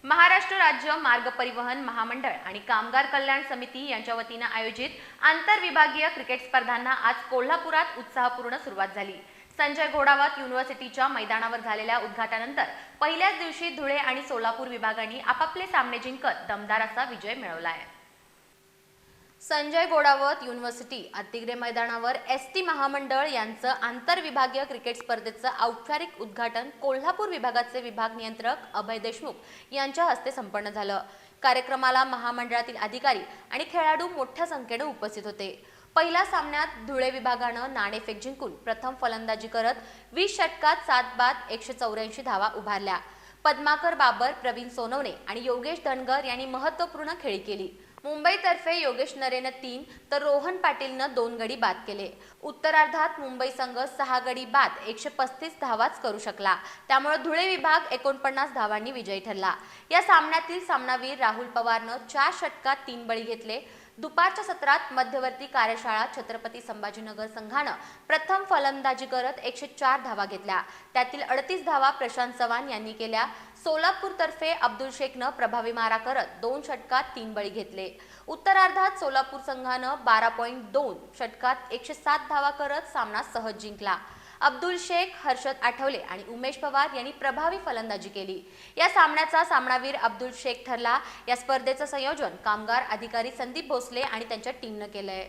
महाराष्ट्र राज्य मार्ग परिवहन महामंडळ आणि कामगार कल्याण समिती यांच्या वतीने आयोजित आंतरविभागीय क्रिकेट स्पर्धांना आज कोल्हापुरात उत्साहपूर्ण सुरुवात झाली। संजय घोडावत युनिव्हर्सिटीच्या मैदानावर झालेल्या उद्घाटनानंतर पहिल्याच दिवशी धुळे आणि सोलापूर विभागांनी आपापले सामने जिंकत दमदार असा विजय मिळवला आहे। संजय घोडावत युनिव्हर्सिटी अतिग्रे मैदानावर एसटी महामंडळ यांचं आंतरविभागीय क्रिकेट स्पर्धेचं औपचारिक उद्घाटन कोल्हापूर विभागाचे विभाग नियंत्रक अभय देशमुख यांच्या हस्ते संपन्न झालं। कार्यक्रमाला महामंडळातील अधिकारी आणि खेळाडू मोठ्या संख्येने उपस्थित होते। पहिल्या सामन्यात धुळे विभागानं नाणेफेक जिंकून प्रथम फलंदाजी करत 20 षटकात 7 बाद 184 धावा उभारल्या। पद्माकर बाबर, प्रवीण सोनवणे आणि योगेश धनगर यांनी महत्त्वपूर्ण खेळी केली। मुंबईतर्फे योगेश नरेनं 3 तर रोहन पाटीलनं 2 गडी बाद केले। उत्तरार्धात मुंबई संघ 6 गडी बाद 135 धावाच करू शकला, त्यामुळे धुळे विभाग 49 धावांनी विजयी ठरला। या सामन्यातील सामनावीर राहुल पवारनं 4 षटकात 3 बळी घेतले। दुपारच्या सत्रात मध्यवर्ती कार्यशाळा छत्रपती संभाजीनगर संघानं प्रथम फलंदाजी करत 104 धावा घेतल्या, त्यातील 38 धावा प्रशांत चव्हाण यांनी केल्या। सोलापूरतर्फे अब्दुल शेखनं प्रभावी मारा करत 2 षटकात 3 बळी घेतले। उत्तरार्धात सोलापूर संघानं 12.2 षटकात 107 धावा करत सामना सहज जिंकला। अब्दुल शेख, हर्षद आठवले आणि उमेश पवार यांनी प्रभावी फलंदाजी केली। या सामन्याचा सामनावीर अब्दुल शेख ठरला। या स्पर्धेचं संयोजन कामगार अधिकारी संदीप भोसले आणि त्यांच्या टीमनं केलंय।